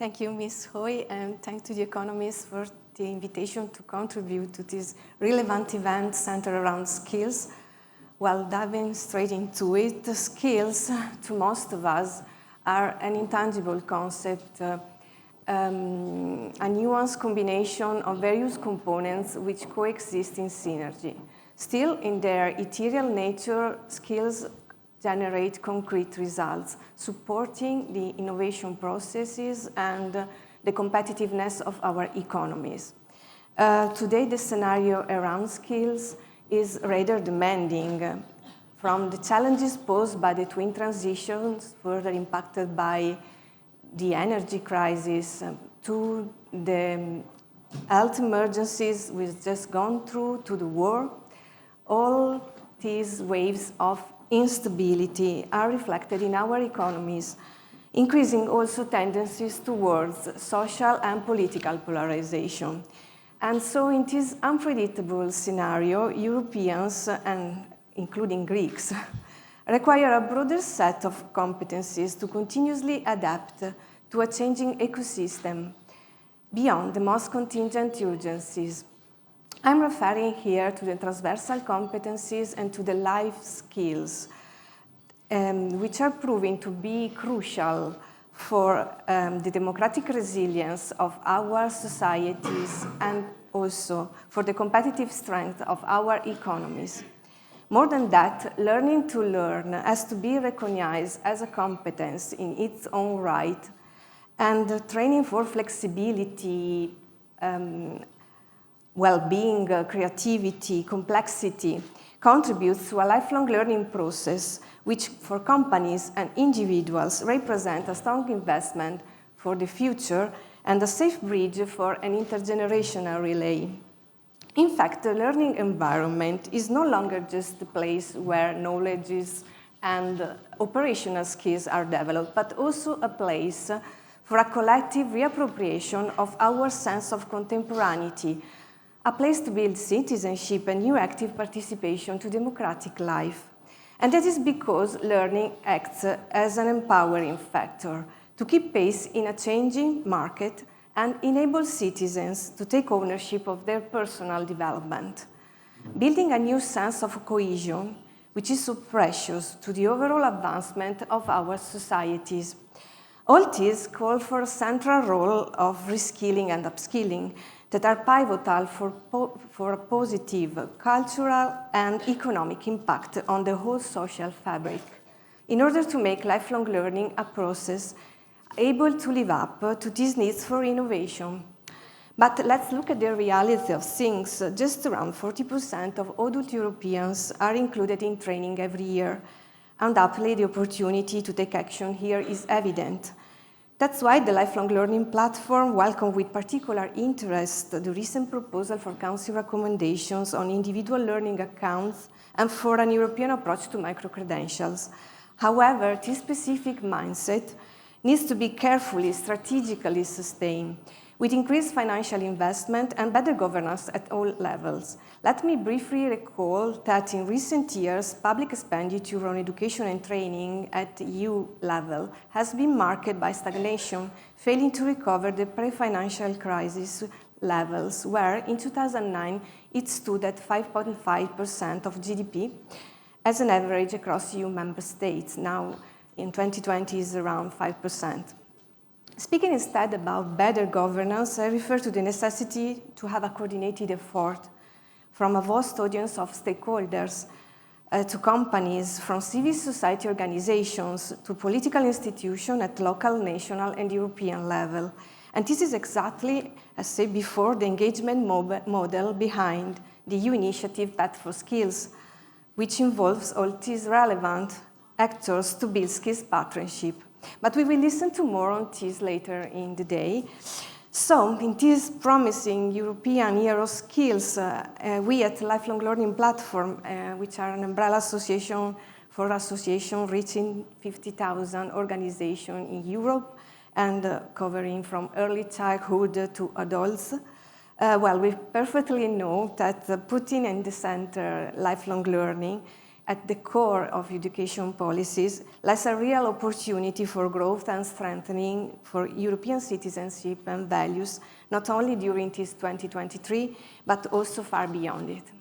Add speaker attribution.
Speaker 1: Thank you, Ms. Hoy, and thanks to the Economist for the invitation to contribute to this relevant event centered around skills. Well, diving straight into it, the skills, to most of us, are an intangible concept, a nuanced combination of various components which coexist in synergy. Still, in their ethereal nature, skills generate concrete results, supporting the innovation processes and the competitiveness of our economies. Today, the scenario around skills is rather demanding, from the challenges posed by the twin transitions, further impacted by the energy crisis, to the health emergencies we've just gone through, to the war. All these waves of instability are reflected in our economies, increasing also tendencies towards social and political polarization. And so in this unpredictable scenario, Europeans, and including Greeks, require a broader set of competencies to continuously adapt to a changing ecosystem beyond the most contingent urgencies. I'm referring here to the transversal competencies and to the life skills, which are proving to be crucial for the democratic resilience of our societies and also for the competitive strength of our economies. More than that, learning to learn has to be recognized as a competence in its own right, and training for flexibility, well-being, creativity, complexity contributes to a lifelong learning process which for companies and individuals represent a strong investment for the future and a safe bridge for an intergenerational relay. In fact, the learning environment is no longer just a place where knowledge and operational skills are developed, but also a place for a collective reappropriation of our sense of contemporaneity, a place to build citizenship and new active participation to democratic life. And that is because learning acts as an empowering factor to keep pace in a changing market and enable citizens to take ownership of their personal development, building a new sense of cohesion, which is so precious to the overall advancement of our societies. All this call for a central role of reskilling and upskilling that are pivotal for a positive cultural and economic impact on the whole social fabric, in order to make lifelong learning a process able to live up to these needs for innovation. But let's look at the reality of things. Just around 40% of adult Europeans are included in training every year. Undoubtedly, the opportunity to take action here is evident. That's why the Lifelong Learning Platform welcomed with particular interest the recent proposal for Council recommendations on individual learning accounts and for an European approach to micro-credentials. However, this specific mindset needs to be carefully, strategically sustained, with increased financial investment and better governance at all levels. Let me briefly recall that in recent years, public expenditure on education and training at EU level has been marked by stagnation, failing to recover the pre-financial crisis levels, where in 2009 it stood at 5.5% of GDP as an average across EU member states. Now, in 2020 is around 5%. Speaking instead about better governance, I refer to the necessity to have a coordinated effort from a vast audience of stakeholders, to companies, from civil society organizations, to political institutions at local, national, and European level. And this is exactly, as said before, the engagement model behind the EU initiative Path for Skills, which involves all these relevant actors to build skills partnership. But we will listen to more on this later in the day. So, in this promising European Year of Skills, we at Lifelong Learning Platform, which are an umbrella association for associations reaching 50,000 organizations in Europe and covering from early childhood to adults, well, we perfectly know that putting in the center lifelong learning at the core of education policies, lies a real opportunity for growth and strengthening for European citizenship and values, not only during this 2023, but also far beyond it.